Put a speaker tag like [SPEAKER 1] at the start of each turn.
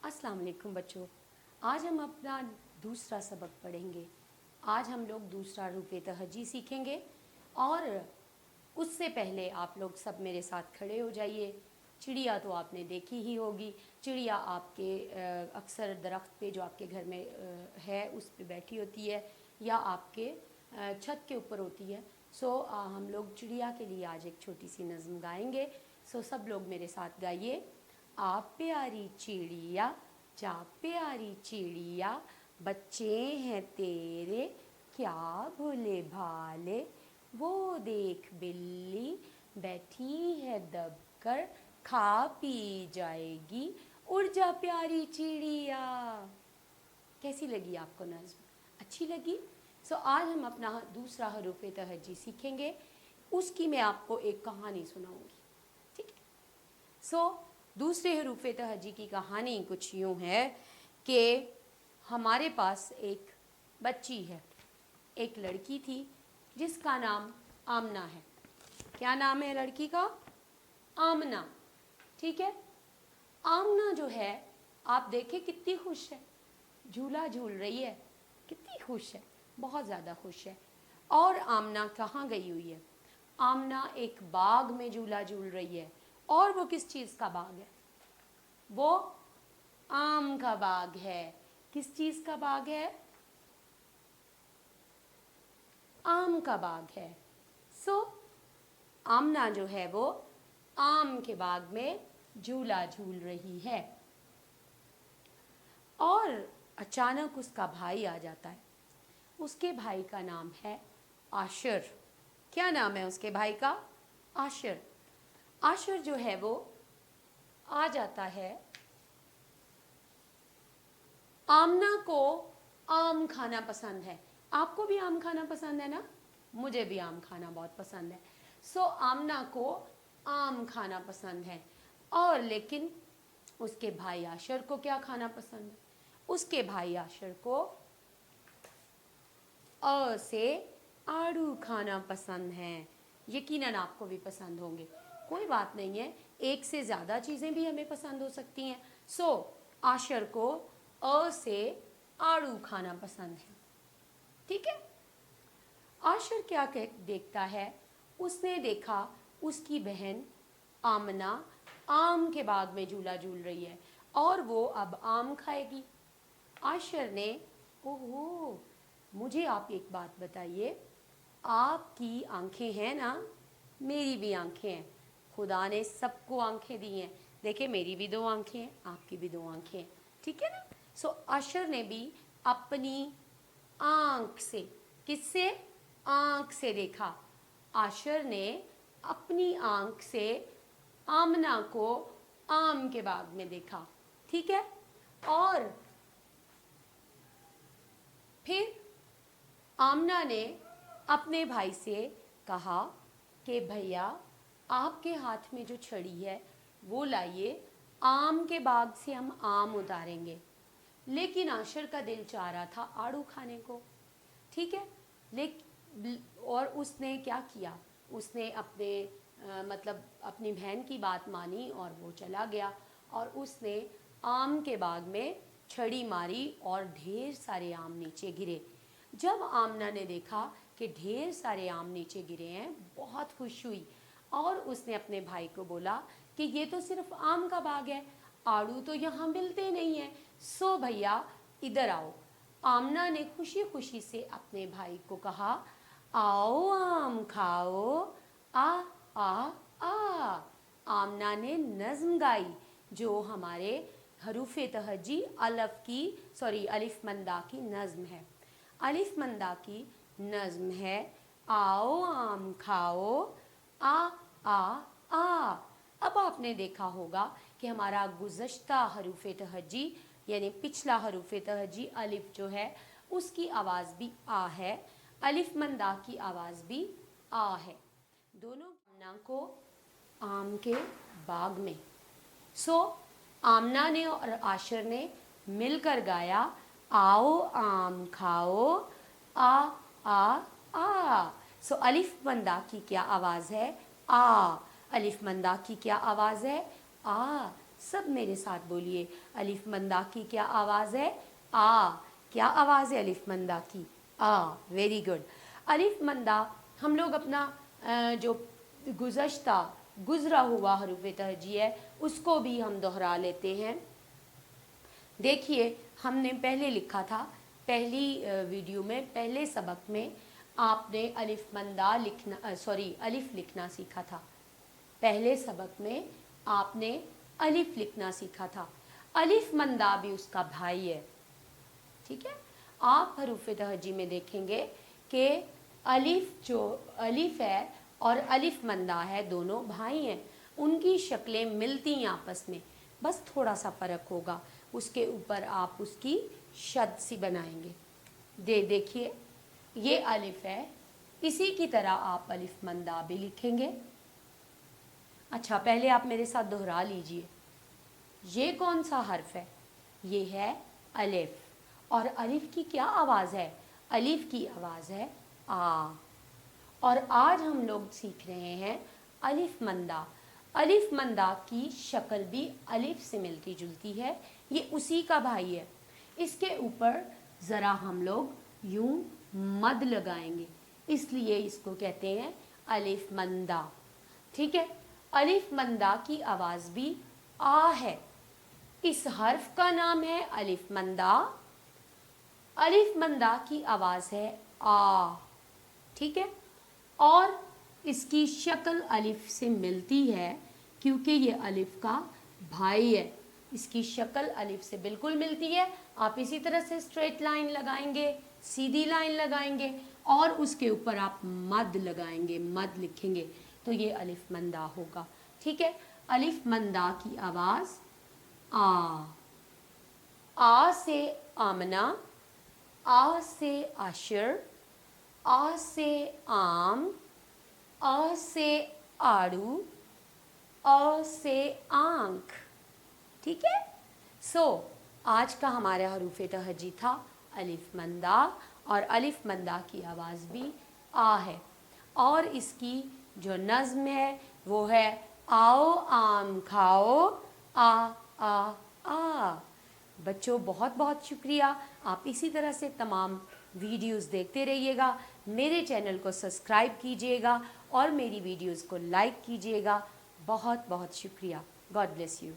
[SPEAKER 1] अस्सलाम वालेकुम बच्चों। आज हम अपना दूसरा सबक पढ़ेंगे। आज हम लोग दूसरा रूपे तहजी सीखेंगे और उससे पहले आप लोग सब मेरे साथ खड़े हो जाइए। चिड़िया तो आपने देखी ही होगी। चिड़िया आपके अक्सर दरख्त पे जो आपके घर में है उस पे बैठी होती है या आपके छत के ऊपर होती है। हम लोग चिड़िया के लिए आज एक छोटी सी नज़म गाएंगे। सब लोग मेरे साथ गाइए। आप प्यारी चिड़िया जा प्यारी चिड़िया, बच्चे हैं तेरे क्या भोले भाले। वो देख बिल्ली बैठी है दबकर, खा पी जाएगी, उड़ जा प्यारी चिड़िया। कैसी लगी आपको नज़्म? अच्छी लगी? आज हम अपना दूसरा हरूफ़े तहज्जी सीखेंगे। उसकी मैं आपको एक कहानी सुनाऊंगी, ठीक है? दूसरे हरूफ़े तहज्जी की कहानी कुछ यूँ है कि हमारे पास एक बच्ची है, एक लड़की थी जिसका नाम आमना है। क्या नाम है लड़की का? आमना, ठीक है। आमना जो है, आप देखें कितनी खुश है, झूला झूल रही है, कितनी खुश है, बहुत ज़्यादा खुश है। और आमना कहाँ गई हुई है? आमना एक बाग में झूला झूल रही है। और वो किस चीज़ का बाग है? वो आम का बाग है। किस चीज़ का बाग है? आम का बाग है। आमना जो है वो आम के बाग में झूला झूल रही है। और अचानक उसका भाई आ जाता है। उसके भाई का नाम है आशिर। क्या नाम है उसके भाई का? आशिर। आशिर जो है वो आ जाता है। आमना को आम खाना पसंद है। आपको भी आम खाना पसंद है ना? मुझे भी आम खाना बहुत पसंद है। आमना को आम खाना पसंद है। और लेकिन उसके भाई आशिर को क्या खाना पसंद है? उसके भाई आशिर को से आड़ू खाना पसंद है। यकीनन आपको भी पसंद होंगे, कोई बात नहीं है, एक से ज़्यादा चीज़ें भी हमें पसंद हो सकती हैं। आशिर को से आड़ू खाना पसंद है, ठीक है। आशिर क्या देखता है? उसने देखा उसकी बहन आमना आम के बाग में झूला झूल रही है और वो अब आम खाएगी। आशिर ने, ओहो, मुझे आप एक बात बताइए, आपकी आंखें हैं ना? मेरी भी आंखें हैं। खुदा ने सबको आंखें दी हैं। देखिए, मेरी भी दो आंखें हैं, आपकी भी दो आंखें हैं, ठीक है ना? आशिर ने भी अपनी आंख से, किससे? आंख से देखा। आशिर ने अपनी आंख से आमना को आम के बाग में देखा, ठीक है। और फिर आमना ने अपने भाई से कहा कि भैया, आपके हाथ में जो छड़ी है वो लाइए, आम के बाग से हम आम उतारेंगे। लेकिन आशिर का दिल चाह रहा था आड़ू खाने को, ठीक है। और उसने क्या किया? उसने अपनी बहन की बात मानी और वो चला गया और उसने आम के बाग में छड़ी मारी और ढेर सारे आम नीचे गिरे। जब आमना ने देखा कि ढेर सारे आम नीचे गिरे हैं, बहुत खुश हुई और उसने अपने भाई को बोला कि ये तो सिर्फ आम का बाग है, आड़ू तो यहाँ मिलते नहीं हैं। भैया इधर आओ। आमना ने खुशी खुशी से अपने भाई को कहा, आओ आम खाओ, आ आ आ। आमना ने नज़्म गाई जो हमारे हरूफ़े तहज्जी अलिफ मंदा की नज़्म है। अलिफ मंदा की नज़्म है, आओ आम खाओ, आ आ आ। अब आपने देखा होगा कि हमारा गुज़श्ता हरूफ़े तहज्जी यानी पिछला हरूफ़े तहज्जी अलिफ जो है उसकी आवाज़ भी आ है, अलिफ मंदा की आवाज़ भी आ है। दोनों आमना को आम के बाग में। आमना ने और आशिर ने मिलकर गाया, आओ आम खाओ, आ आ आ। अलिफ मंदा की क्या आवाज़ है? आ। अलिफ मंदा की क्या आवाज़ है? आ। सब मेरे साथ बोलिए, अलिफ मंदा की क्या आवाज़ है? आ। क्या आवाज़ है अलिफ मंदा की? आ। Very good. अलिफ मंदा हम लोग अपना जो गुज़रा हुआ हरूफ तरजीह है उसको भी हम दोहरा लेते हैं। देखिए, हमने पहले लिखा था, पहली वीडियो में, पहले सबक में आपने अलिफ मंदा लिखना अलिफ लिखना सीखा था। पहले सबक में आपने अलिफ लिखना सीखा था। अलिफ मंदा भी उसका भाई है, ठीक है। आप हरूफ तहजी में देखेंगे कि अलिफ है और अलिफ मंदा है, दोनों भाई हैं। उनकी शक्लें मिलती हैं आपस में, बस थोड़ा सा फ़र्क होगा। उसके ऊपर आप उसकी शद सी बनाएंगे। देखिए, ये अलिफ है, इसी की तरह आप अलिफ मंदा भी लिखेंगे। अच्छा, पहले आप मेरे साथ दोहरा लीजिए। ये कौन सा हर्फ है? ये है अलिफ। और अलिफ की क्या आवाज़ है? अलिफ की आवाज़ है आ। और आज हम लोग सीख रहे हैं अलिफ मंदा। अलिफ मंदा की शक्ल भी अलिफ से मिलती जुलती है, ये उसी का भाई है। इसके ऊपर ज़रा हम लोग यूं मद लगाएंगे, इसलिए इसको कहते हैं अलिफ मंदा, ठीक है। अलिफ मंदा की आवाज़ भी आ है। इस हर्फ का नाम है अलिफ मंदा। अलिफ मंदा की आवाज़ है आ, ठीक है। और इसकी शक्ल अलिफ से मिलती है क्योंकि ये अलिफ का भाई है। इसकी शक्ल अलिफ से बिल्कुल मिलती है। आप इसी तरह से स्ट्रेट लाइन लगाएंगे, सीधी लाइन लगाएंगे और उसके ऊपर आप मद लगाएंगे, मद लिखेंगे, तो ये अलिफ मंदा होगा, ठीक है। अलिफ मंदा की आवाज़ आ से आमना, आ से आशर, आ से आम, अ से आड़ू, अ से आंख, ठीक है। आज का हमारा हरूफ तहजी था अलिफ मंदा, और अलिफ मंदा की आवाज़ भी आ है। और इसकी जो नज़्म है वो है आओ आम खाओ आ आ आ। बच्चों, बहुत बहुत शुक्रिया। आप इसी तरह से तमाम वीडियोस देखते रहिएगा। मेरे चैनल को सब्सक्राइब कीजिएगा और मेरी वीडियोस को लाइक कीजिएगा। बहुत बहुत शुक्रिया। God bless you.